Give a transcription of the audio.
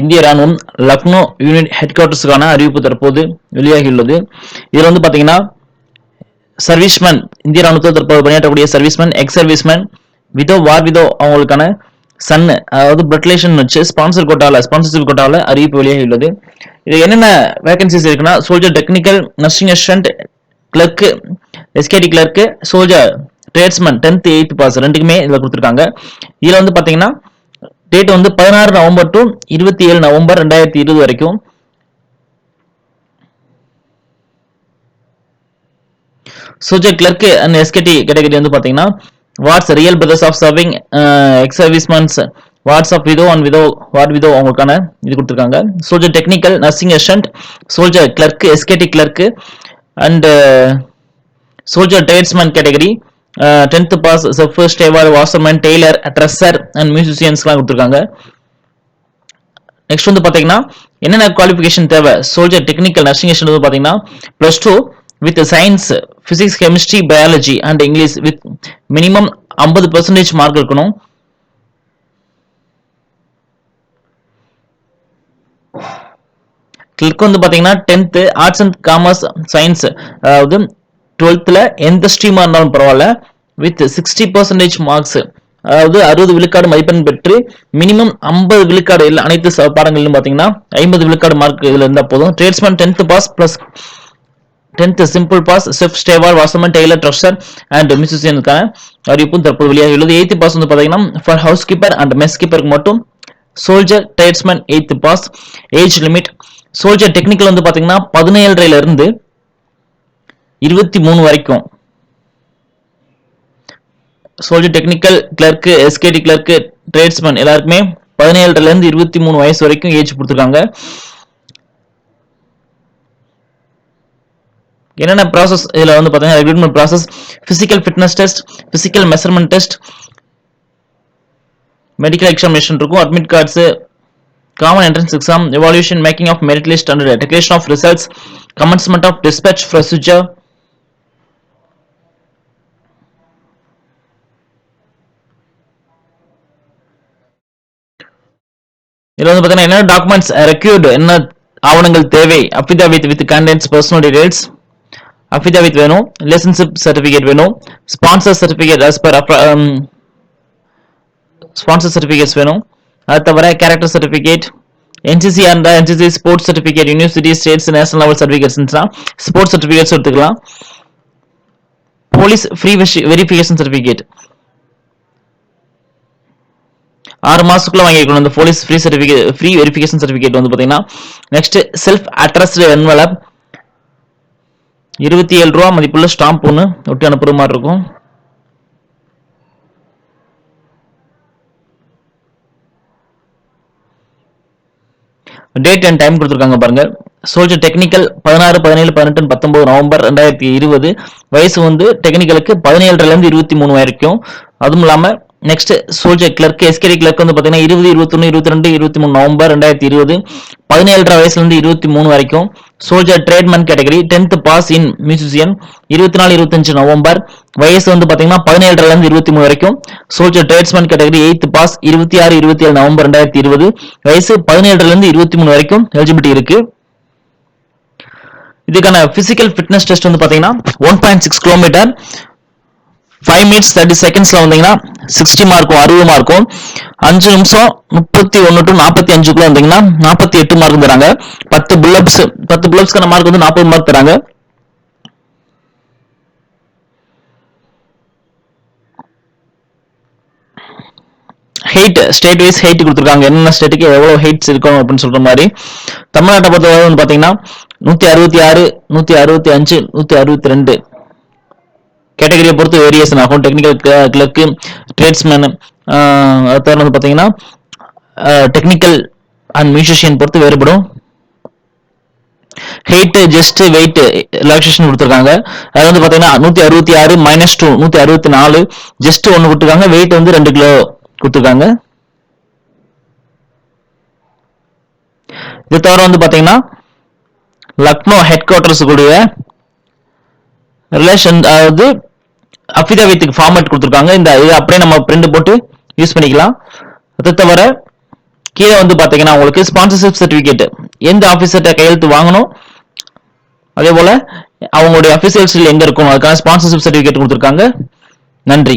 இந்திய ராணுவம் Lucknow unit head குவார்ட்டர்ஸுக்கான அறிவிப்பு தற்போது வெளியாகியுள்ளது. இதுல வந்து பாத்தீங்கன்னா சர்வீஸ்மேன், இந்திய ராணுவத்தில் தற்போது பணியாற்றக்கூடிய serviceman, ex serviceman, widow war widow அவங்களுக்கான சன், அதாவது பிளட் ரிலேஷன் வச்சு ஸ்பான்சர்ஷிப் கோட்டால அறிவிப்பு வெளியாகியுள்ளது. இது என்னென்ன வேகன்சிஸ் இருக்குன்னா, soldier technical nursing assistant clerk, SKT clerk, soldier tradesman 10th 8th pass ரெண்டுக்குமே இதுல கொடுத்துருக்காங்க. இதுல வந்து பாத்தீங்கன்னா டேட் வந்து 16 நவம்பர் டு 27 நவம்பர் 2020 வரைக்கும். Soldier clerk and SKT category வந்து பாத்தீங்கன்னா wards real brothers of serving ex servicemens, wards of widow and war widow அவங்களுக்கான இது கொடுத்துருக்காங்க. Soldier technical nursing assistant, soldier clerk, SKT clerk and soldier tradesman category 10th pass, chef, steward, washerman, tailor, dresser and மியூசிஷியன்ஸ்லாம் கொடுத்துருக்காங்க. Next வந்து பாத்தீங்கன்னா என்னென்ன qualification தேவை, soldier technical nursing assistant வந்து பாத்தீங்கன்னா +2 with science, physics, chemistry, biology and English with minimum 50% mark இருக்கணும். Clerk வந்து பாத்தீங்கன்னா 10th arts and commerce science, அதாவது 12th எந்த ஸ்ட்ரீமா இருந்தாலும் பரவாயில்ல, வித் 60% மார்க்ஸ், அதாவது 60 விழுக்காடு மதிப்பெண் பெற்று மினிமம் 50 விழுக்காடு இல்லை அனைத்து பாடங்களிலும் பாத்தீங்கன்னா 50 விழுக்காடு மார்க் இதுல இருந்தா போதும். Tradesman 10th pass plus 10th simple pass, chef, steward, washerman, tailor, dresser and மியூசிஷியனுக்கான அறிவிப்பும் தற்போது வெளியாகியுள்ளது. 8th பாஸ் வந்து பாத்தீங்கன்னா for house keeper and mess கீப்பருக்கு மட்டும். Soldier tradesman 8th pass. Age limit soldier technical வந்து பாத்தீங்கன்னா 17 இருந்து 23 வரைக்கும். Soldier technical clerk, SKT clerk, tradesman எல்லாருக்குமே 17 இருந்து 23 வயசு வரைக்கும் ஏஜ் கொடுத்துருக்காங்க. என்னென்ன ப்ராசஸ் இதுல வந்து பாத்தீங்கன்னா recruitment process, physical fitness test, physical measurement test, medical examination இருக்கும், admit cards, common entrance exam, evaluation, making of merit list and declaration of results, commencement of dispatch procedure. இதுல வந்து பாத்தீங்கன்னா என்ன டாக்குமெண்ட்ஸ் ரெக்யூர்டு, என்ன ஆவணங்கள் தேவை, affidavit with candidates personal details, affidavit வேணும், relationship certificate வேணும், sponsor certificate as per sponsor certificates வேணும். அது தவிர character certificate, NCC and NCC sports certificate, university, states, national level certificates sports certificates எடுத்துக்கலாம். போலீஸ் ஃப்ரீ வெரிஃபிகேஷன் சர்டிபிகேட் 6 மாசத்துக்குள்ள வாங்கிருக்கணும் இந்த police free verification certificate வந்து பாத்தீங்கன்னா. நெக்ஸ்ட் செல்ஃப் அட்ரஸ்டு என்வலப் 27 ரூபா மதிப்புள்ள ஸ்டாம்ப் ஒன்று ஒட்டி அனுப்புற மாதிரி இருக்கும். டேட் அண்ட் டைம் கொடுத்துருக்காங்க பாருங்க. Soldier technical 16, 17, 18, 19 November 2020. வயசு வந்து டெக்னிக்கலுக்கு 17 இருந்து 23 வரைக்கும். அதுவும் இல்லாம next soldier clerk, SKT clerk வந்து பாத்தீங்கன்னா 20, 21, 22, 23 நவம்பர் 2020. 17 வயசுல இருந்து 23 வரைக்கும். Soldier tradesman category 10th pass in musician 24, 25 November. வயசு வந்து பாத்தீங்கன்னா 17 இருந்து 23 வரைக்கும். Soldier tradesman category 8th pass 26, 27 November 2020. வயசு 17 இருந்து 23 வரைக்கும் எலிஜிபிலிட்டி இருக்கு. இதுக்கான பிசிக்கல் ஃபிட்னஸ் டெஸ்ட் வந்து பாத்தீங்கன்னா 1.6 கிலோமீட்டர் 5 minutes 30 secondsல வந்தீங்கன்னா 60 மார்க்கும் 60 மார்க்கும். 5 நிமிஷம் 31 to 45 வந்தீங்கன்னா 48 மார்க் தராங்க. 10 புல்லப்ஸ்க்கான மார்க் வந்து 40 மார்க் தராங்க. ஹைட் ஸ்டேட் வைஸ் ஹைட் கொடுத்துருக்காங்க, என்னென்ன ஸ்டேட்டுக்கு எவ்வளவு ஹைட்ஸ் இருக்கும் அப்படின்னு சொல்ற மாதிரி. தமிழ்நாட்டை பொறுத்தவரை வந்து பாத்தீங்கன்னா 166, 165, 162 கேட்டகரியை பொறுத்து வேரியேஷன் ஆகும். டெக்னிக்கல் கிளர்க், ட்ரேட்ஸ்மேன், அது வந்து பாத்தீங்கன்னா டெக்னிக்கல் அண்ட் மியூசிஷியன் பொறுத்து வேறுபடும். ஹைட் ஜஸ்ட் வெயிட் ரிலாக்ஸேஷன் கொடுத்துருக்காங்க. அது வந்து பாத்தீங்கன்னா 166 -2 164 ஜஸ்ட் 1 கொடுத்துருக்காங்க. வெயிட் வந்து 2 கிலோ கொடுத்துருக்காங்க. இது தவிர வந்து பாத்தீங்கன்னா லக்னோ ஹெட் குவார்டர்ஸ் கூடிய ரிலேஷன், அதாவது அஃபிடாவிட்டுக்கு ஃபார்மேட் கொடுத்துருக்காங்க. இந்த இதை அப்படியே நம்ம பிரிண்ட் போட்டு யூஸ் பண்ணிக்கலாம். அது தவிர கீழே வந்து பாத்தீங்கன்னா உங்களுக்கு ஸ்பான்சர்ஷிப் சர்டிபிகேட் எந்த ஆபீசர்கிட்ட கையெழுத்து வாங்கணும், அதே போல அவங்களுடைய அபிஷியல் எங்க இருக்கும் அதுக்கான ஸ்பான்சர்ஷிப் சர்டிபிகேட் கொடுத்திருக்காங்க. நன்றி.